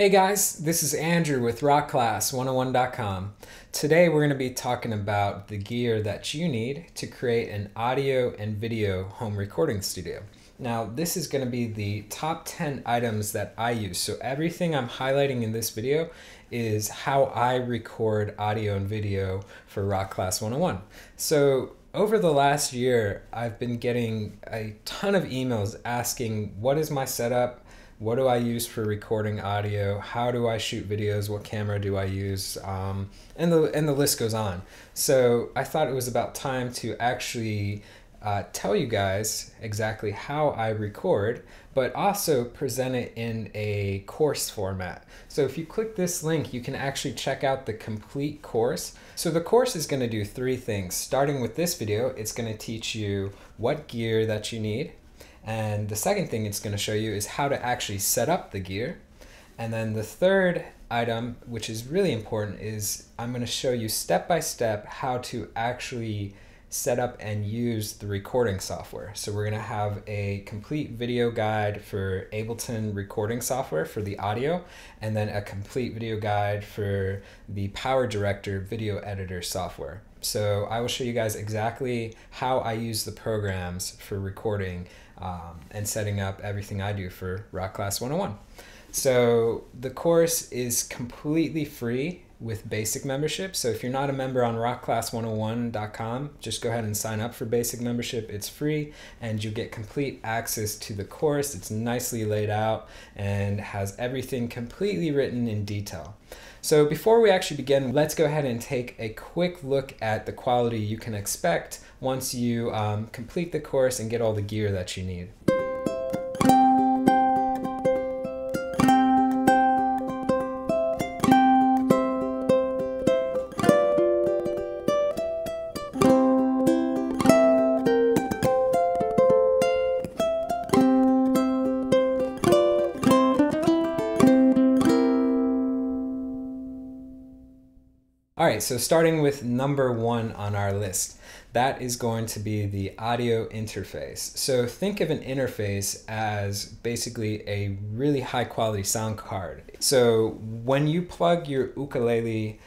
Hey guys, this is Andrew with rockclass101.com. Today we're going to be talking about the gear that you need to create an audio and video home recording studio. Now this is going to be the top 10 items that I use. So everything I'm highlighting in this video is how I record audio and video for Rock Class 101. So over the last year, I've been getting a ton of emails asking what is my setup, what do I use for recording audio? How do I shoot videos? What camera do I use? And the list goes on. So I thought it was about time to actually tell you guys exactly how I record, but also present it in a course format. So if you click this link, you can actually check out the complete course. So the course is going to do three things. Starting with this video, it's going to teach you what gear that you need. And the second thing it's going to show you is how to actually set up the gear. And then the third item, which is really important, is I'm going to show you step by step how to actually set up and use the recording software. So we're going to have a complete video guide for Ableton recording software for the audio, and then a complete video guide for the PowerDirector video editor software. So I will show you guys exactly how I use the programs for recording and setting up everything I do for Rock Class 101. So the course is completely free with basic membership. So if you're not a member on rockclass101.com, just go ahead and sign up for basic membership. It's free and you get complete access to the course. It's nicely laid out and has everything completely written in detail. So before we actually begin, let's go ahead and take a quick look at the quality you can expect once you complete the course and get all the gear that you need. All right, so starting with number one on our list, that is going to be the audio interface. So think of an interface as basically a really high quality sound card. So when you plug your ukulele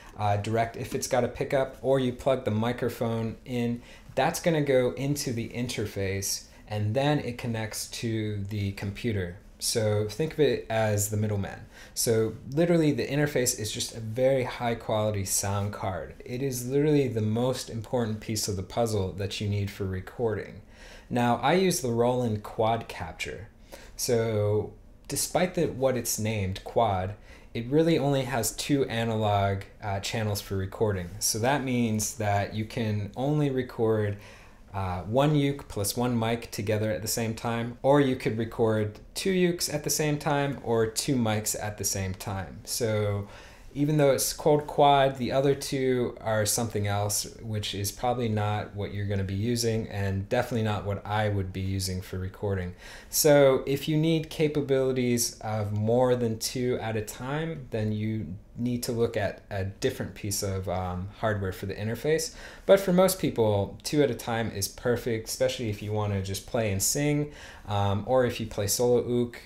direct, if it's got a pickup, or you plug the microphone in, that's gonna go into the interface and then it connects to the computer. So think of it as the middleman. So literally the interface is just a very high quality sound card. It is literally the most important piece of the puzzle that you need for recording. Now I use the Roland quad capture. So despite what it's named quad, it really only has two analog channels for recording. So that means that you can only record one uke plus one mic together at the same time, or you could record two ukes at the same time or two mics at the same time. So even though it's called quad, the other two are something else, which is probably not what you're going to be using and definitely not what I would be using for recording. So if you need capabilities of more than two at a time, then you need to look at a different piece of hardware for the interface. But for most people, two at a time is perfect, especially if you want to just play and sing, or if you play solo uke,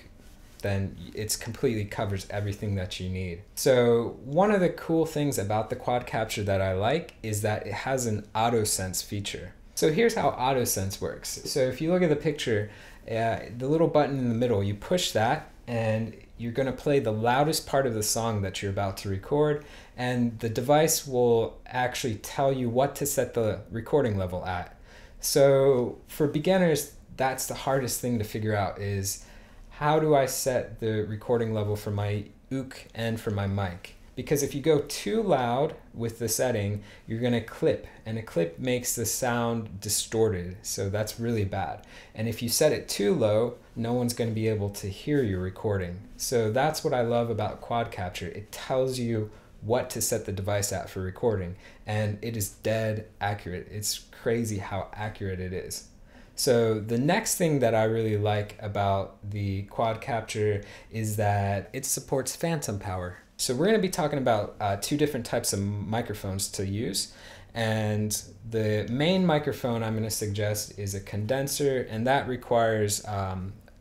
then it's completely covers everything that you need. So one of the cool things about the quad capture that I like is that it has an auto sense feature. So here's how auto sense works. So if you look at the picture, the little button in the middle, you push that and you're going to play the loudest part of the song that you're about to record, and the device will actually tell you what to set the recording level at. So for beginners, that's the hardest thing to figure out, is how do I set the recording level for my uke and for my mic? Because if you go too loud with the setting, you're going to clip, and a clip makes the sound distorted. So that's really bad. And if you set it too low, no one's going to be able to hear your recording. So that's what I love about quad capture. It tells you what to set the device at for recording, and it is dead accurate. It's crazy how accurate it is. So the next thing that I really like about the quad capture is that it supports phantom power. So we're going to be talking about two different types of microphones to use. And the main microphone I'm going to suggest is a condenser, and that requires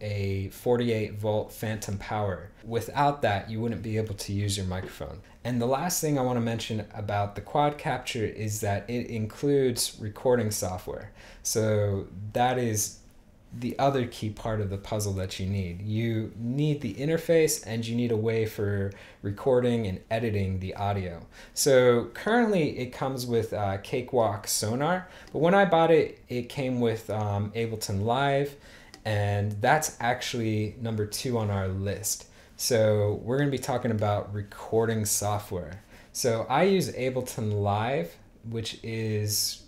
a 48-volt phantom power. Without that, you wouldn't be able to use your microphone. And the last thing I want to mention about the quad capture is that it includes recording software. So that is the other key part of the puzzle that you need. You need the interface and you need a way for recording and editing the audio. So currently it comes with Cakewalk Sonar, but when I bought it, it came with Ableton Live, and that's actually number 2 on our list. So we're going to be talking about recording software. So I use Ableton Live, which is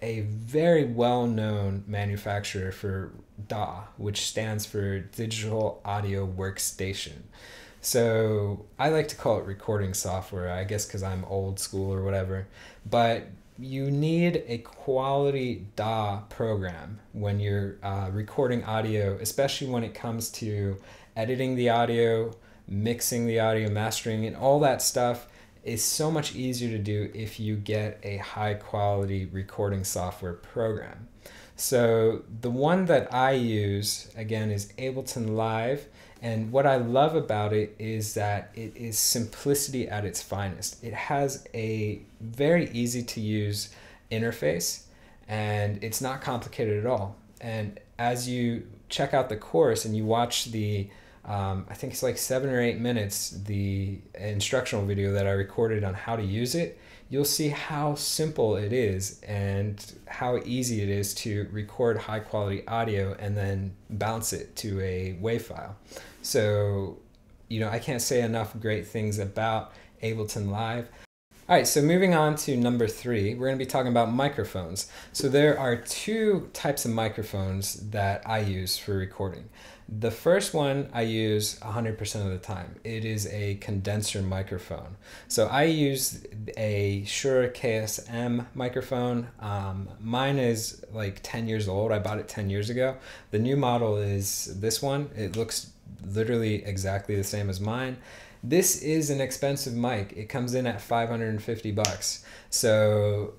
a very well-known manufacturer for DAW, which stands for Digital Audio Workstation. So I like to call it recording software, I guess because I'm old school or whatever. But you need a quality DAW program when you're recording audio, especially when it comes to editing the audio, mixing the audio, mastering, and all that stuff is so much easier to do if you get a high quality recording software program. So the one that I use, again, is Ableton Live. And what I love about it is that it is simplicity at its finest. It has a very easy to use interface, and it's not complicated at all. And as you check out the course and you watch the I think it's like 7 or 8 minutes, the instructional video that I recorded on how to use it, you'll see how simple it is and how easy it is to record high quality audio and then bounce it to a WAV file. So, I can't say enough great things about Ableton Live. All right, so moving on to number 3, we're going to be talking about microphones. So there are 2 types of microphones that I use for recording. The first one I use 100% of the time. It is a condenser microphone. So I use a Shure KSM microphone. Mine is like 10 years old. I bought it 10 years ago. The new model is this one. It looks literally exactly the same as mine. This is an expensive mic. It comes in at 550 bucks. So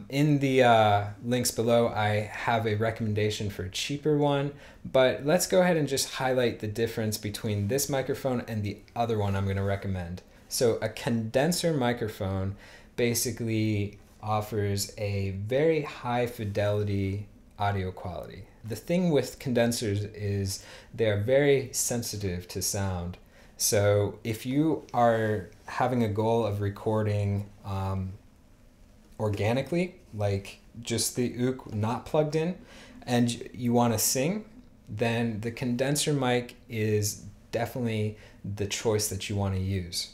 in the links below, I have a recommendation for a cheaper one, but let's go ahead and just highlight the difference between this microphone and the other one I'm going to recommend. So a condenser microphone basically offers a very high fidelity audio quality. The thing with condensers is they're very sensitive to sound. So if you are having a goal of recording organically, like just the ook not plugged in, and you want to sing, then the condenser mic is definitely the choice that you want to use.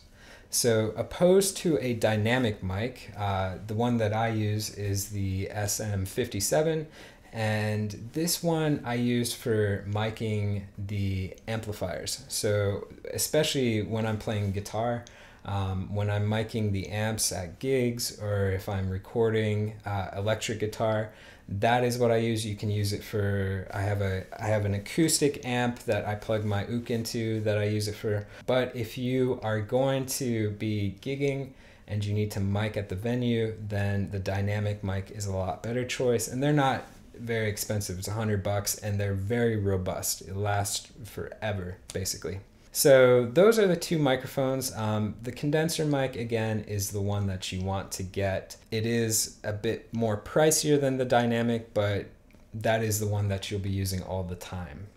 So opposed to a dynamic mic, the one that I use is the SM57. And this one I use for miking the amplifiers. So especially when I'm playing guitar, when I'm miking the amps at gigs, or if I'm recording electric guitar, that is what I use. You can use it for, I have an acoustic amp that I plug my ook into that I use it for. But if you are going to be gigging and you need to mic at the venue, then the dynamic mic is a lot better choice. And they're not very expensive. It's $100 and they're very robust. It lasts forever, basically. So those are the 2 microphones. The condenser mic, again, is the one that you want to get. It is a bit more pricier than the dynamic, but that is the one that you'll be using all the time.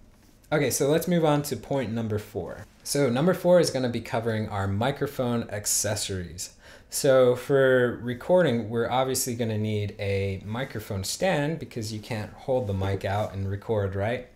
Okay, so let's move on to point number 4. So number 4 is going to be covering our microphone accessories. So for recording, we're obviously going to need a microphone stand because you can't hold the mic out and record, right?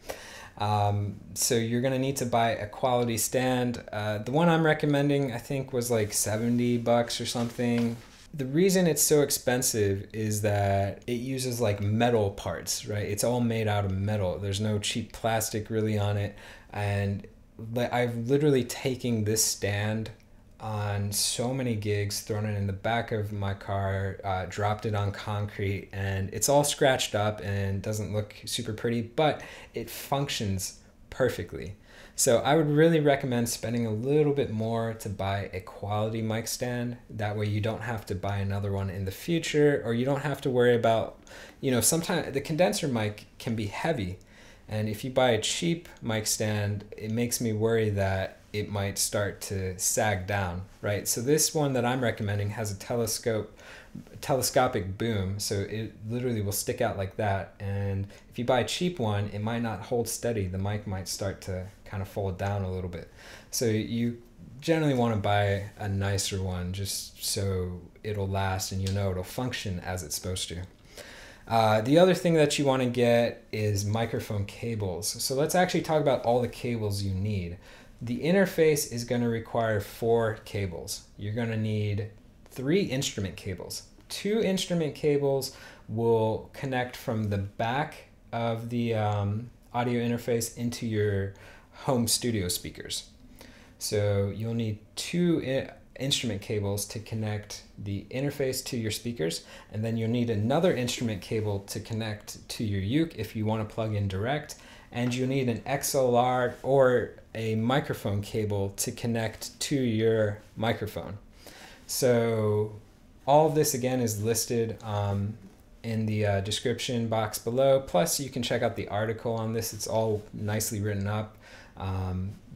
So you're going to need to buy a quality stand. The one I'm recommending, I think, was like 70 bucks or something. The reason it's so expensive is that it uses like metal parts, right? It's all made out of metal. There's no cheap plastic really on it. And I've literally taken this stand on so many gigs, thrown it in the back of my car, dropped it on concrete, and it's all scratched up and doesn't look super pretty, but it functions perfectly. So I would really recommend spending a little bit more to buy a quality mic stand. That way you don't have to buy another one in the future, or you don't have to worry about, sometimes the condenser mic can be heavy. And if you buy a cheap mic stand, it makes me worry that it might start to sag down, right? So this one that I'm recommending has a telescopic boom, so it literally will stick out like that. And if you buy a cheap one, it might not hold steady. The mic might start to kind of fold down a little bit. So you generally want to buy a nicer one just so it'll last and you know it'll function as it's supposed to. The other thing that you want to get is microphone cables. So let's actually talk about all the cables you need. The interface is going to require 4 cables. You're going to need 3 instrument cables. 2 instrument cables will connect from the back of the audio interface into your home studio speakers. So you'll need 2 instrument cables to connect the interface to your speakers, and then you'll need another instrument cable to connect to your uke if you want to plug in direct, and you'll need an XLR or a microphone cable to connect to your microphone. So all of this again is listed in the description box below, plus you can check out the article on this. It's all nicely written up.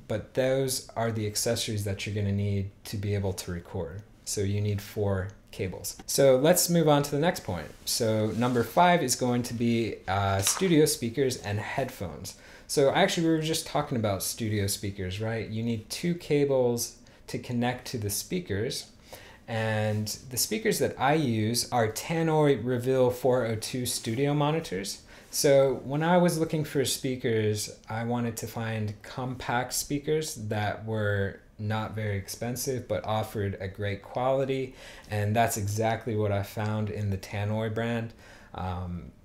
But those are the accessories that you're going to need to be able to record. So you need 4 cables. So let's move on to the next point. So number 5 is going to be studio speakers and headphones. So actually we were just talking about studio speakers, right? You need 2 cables to connect to the speakers. And the speakers that I use are Tannoy Reveal 402 studio monitors. So when I was looking for speakers, I wanted to find compact speakers that were not very expensive but offered a great quality, and that's exactly what I found in the Tannoy brand.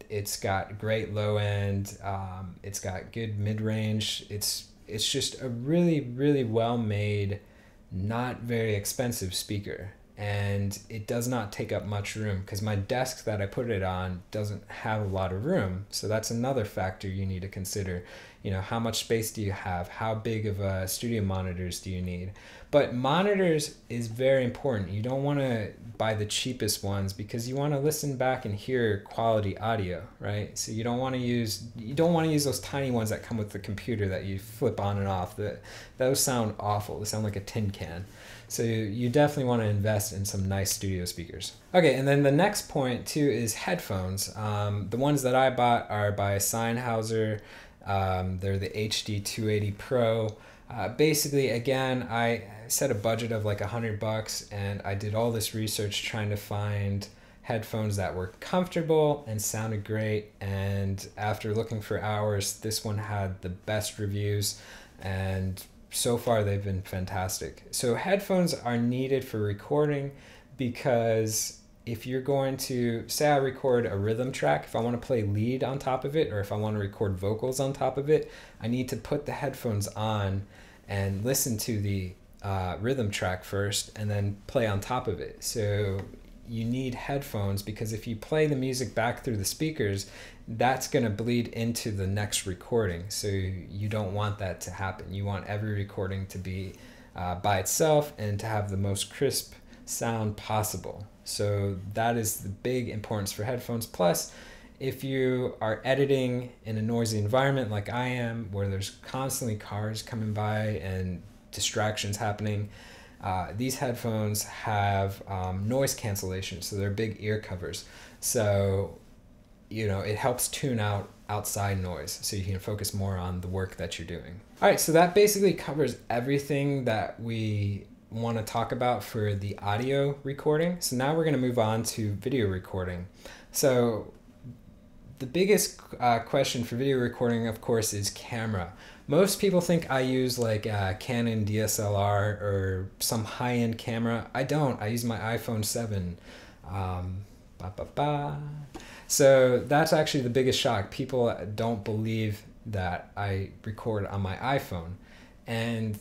It's got great low end, it's got good mid-range, it's just a really well made, not very expensive speaker. And it does not take up much room because my desk that I put it on doesn't have a lot of room. So that's another factor you need to consider. You know, how much space do you have? How big of a studio monitors do you need? But monitors is very important. You don't want to buy the cheapest ones because you want to listen back and hear quality audio, right? So you don't want to use those tiny ones that come with the computer that you flip on and off. Those sound awful. They sound like a tin can. So you definitely want to invest in some nice studio speakers. Okay, and then the next point too is headphones. The ones that I bought are by Sennheiser. They're the HD 280 Pro. Basically, again, I set a budget of like $100 and I did all this research trying to find headphones that were comfortable and sounded great. And after looking for hours, this one had the best reviews, and so far they've been fantastic. So headphones are needed for recording because if you're going to, say I record a rhythm track, if I want to play lead on top of it, or if I want to record vocals on top of it, I need to put the headphones on and listen to the rhythm track first and then play on top of it. So you need headphones because if you play the music back through the speakers, that's going to bleed into the next recording. So you don't want that to happen. You want every recording to be by itself and to have the most crisp sound possible. So that is the big importance for headphones. Plus, if you are editing in a noisy environment like I am, where there's constantly cars coming by and distractions happening, these headphones have noise cancellation, so they're big ear covers. So, you know, it helps tune out outside noise so you can focus more on the work that you're doing. All right, so that basically covers everything that we want to talk about for the audio recording. So now we're going to move on to video recording. So the biggest question for video recording, of course, is camera. Most people think I use like a Canon DSLR or some high-end camera. I don't. I use my iPhone 7. So that's actually the biggest shock. People don't believe that I record on my iPhone. And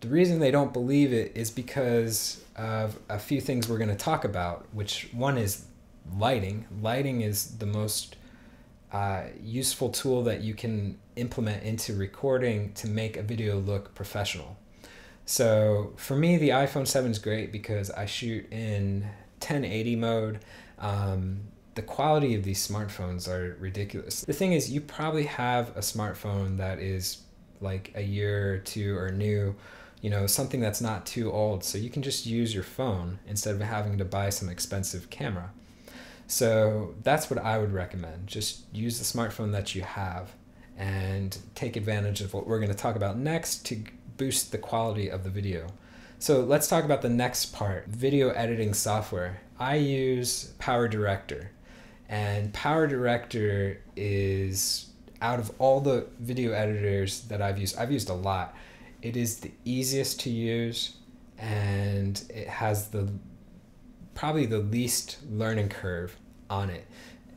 the reason they don't believe it is because of a few things we're going to talk about, which one is lighting. Lighting is the most useful tool that you can implement into recording to make a video look professional. So for me, the iPhone 7 is great because I shoot in 1080 mode. the quality of these smartphones are ridiculous. The thing is, you probably have a smartphone that is like a year or two or new, something that's not too old. So you can just use your phone instead of having to buy some expensive camera. So that's what I would recommend. Just use the smartphone that you have and take advantage of what we're going to talk about next to boost the quality of the video. So let's talk about the next part, video editing software. I use PowerDirector, and PowerDirector is, out of all the video editors that I've used a lot, it is the easiest to use, and it has probably the least learning curve on it.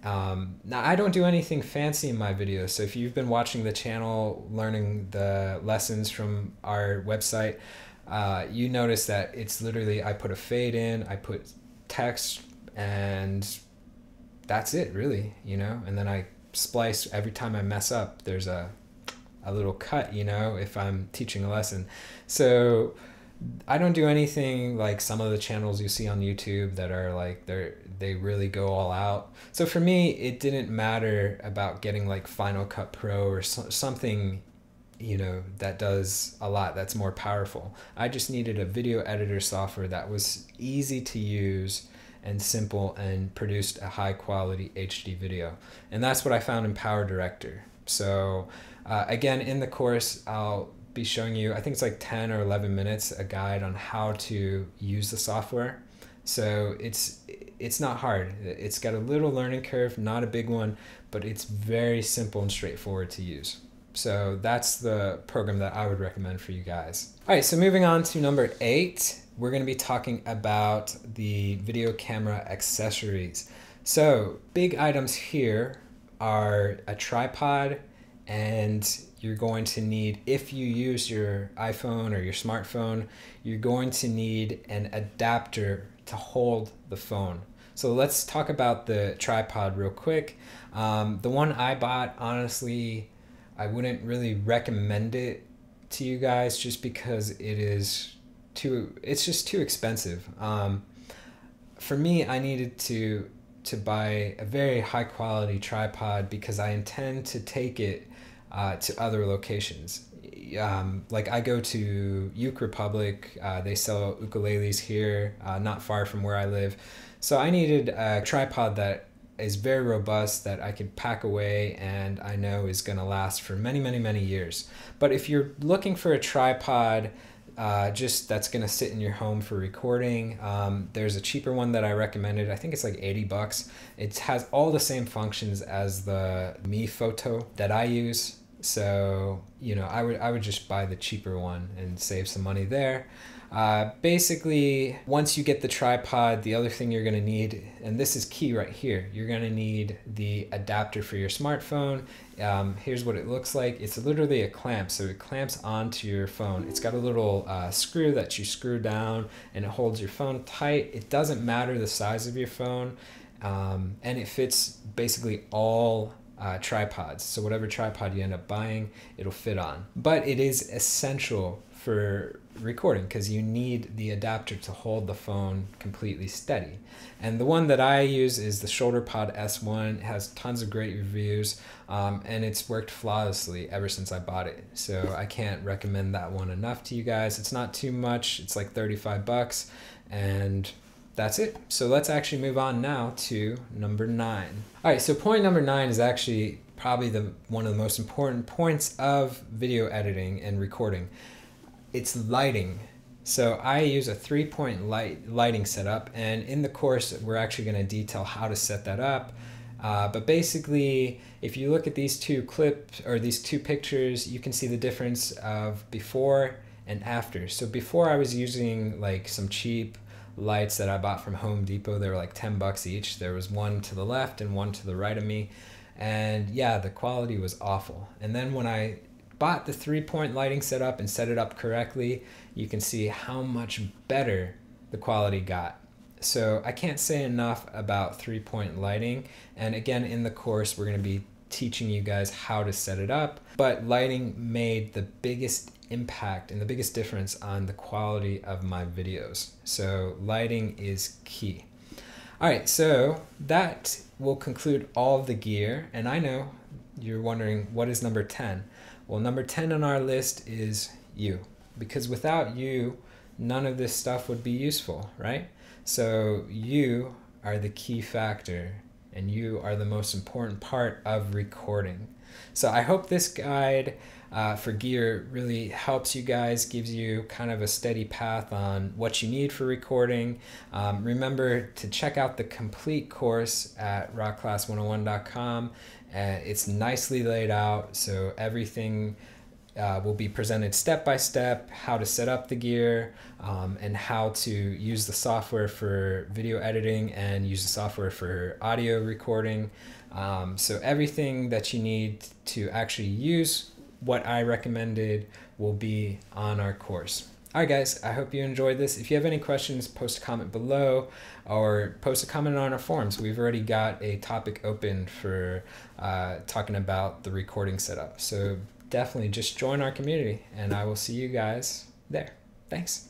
Now, I don't do anything fancy in my videos, so if you've been watching the channel, learning the lessons from our website, you notice that it's literally, I put a fade in, I put text, and that's it really, and then I splice every time I mess up. There's a little cut, if I'm teaching a lesson. So I don't do anything like some of the channels you see on YouTube that are like, they really go all out. So for me, it didn't matter about getting like Final Cut Pro or something, that does a lot, that's more powerful. I just needed a video editor software that was easy to use and simple and produced a high quality HD video. And that's what I found in PowerDirector. So again, in the course, I'll be showing you, I think it's like 10 or 11 minutes, a guide on how to use the software. So it's not hard. It's got a little learning curve, not a big one, but it's very simple and straightforward to use. So that's the program that I would recommend for you guys. All right, so moving on to number 8, we're going to be talking about the video camera accessories. So big items here are a tripod, and you're going to need, if you use your iPhone or your smartphone, you're going to need an adapter to hold the phone. So let's talk about the tripod real quick. The one I bought, honestly, I wouldn't really recommend it to you guys just because it's just too expensive. For me, I needed to buy a very high quality tripod because I intend to take it to other locations. Like I go to Uke Republic, they sell ukuleles here, not far from where I live. So I needed a tripod that is very robust, that I could pack away and I know is going to last for many, many, many years. But if you're looking for a tripod just that's going to sit in your home for recording, there's a cheaper one that I recommended. I think it's like 80 bucks. It has all the same functions as the Mi Photo that I use. So, I would just buy the cheaper one and save some money there. Basically, once you get the tripod, the other thing you're going to need, and this is key right here, you're going to need the adapter for your smartphone. Here's what it looks like. It's literally a clamp, so it clamps onto your phone. It's got a little screw that you screw down, and it holds your phone tight. It doesn't matter the size of your phone, and it fits basically all tripods. So whatever tripod you end up buying, it'll fit on. But it is essential for recording because you need the adapter to hold the phone completely steady. And the one that I use is the ShoulderPod S1. It has tons of great reviews, and it's worked flawlessly ever since I bought it. So I can't recommend that one enough to you guys. It's not too much. It's like 35 bucks, and that's it. So let's actually move on now to number 9. All right, so point number 9 is actually probably one of the most important points of video editing and recording. It's lighting. So I use a 3-point lighting setup, and in the course we're actually going to detail how to set that up. But basically, if you look at these two clips or these two pictures, you can see the difference of before and after. So before, I was using like some cheap lights that I bought from Home Depot. They were like 10 bucks each. There was one to the left and one to the right of me, and yeah, the quality was awful. And then when I bought the 3-point lighting setup and set it up correctly, you can see how much better the quality got. So I can't say enough about 3-point lighting, and again, in the course we're going to be teaching you guys how to set it up. But lighting made the biggest impact and the biggest difference on the quality of my videos. So lighting is key. All right, so that will conclude all of the gear. And I know you're wondering, what is number 10? Well, number 10 on our list is you, because without you, none of this stuff would be useful, right? So you are the key factor, and you are the most important part of recording. So I hope this guide for gear really helps you guys, gives you kind of a steady path on what you need for recording. Remember to check out the complete course at rockclass101.com. It's nicely laid out, so everything will be presented step by step, how to set up the gear, and how to use the software for video editing and use the software for audio recording. So everything that you need to actually use what I recommended will be on our course. All right, guys, I hope you enjoyed this. If you have any questions, post a comment below or post a comment on our forums. We've already got a topic open for talking about the recording setup. So definitely just join our community, and I will see you guys there. Thanks.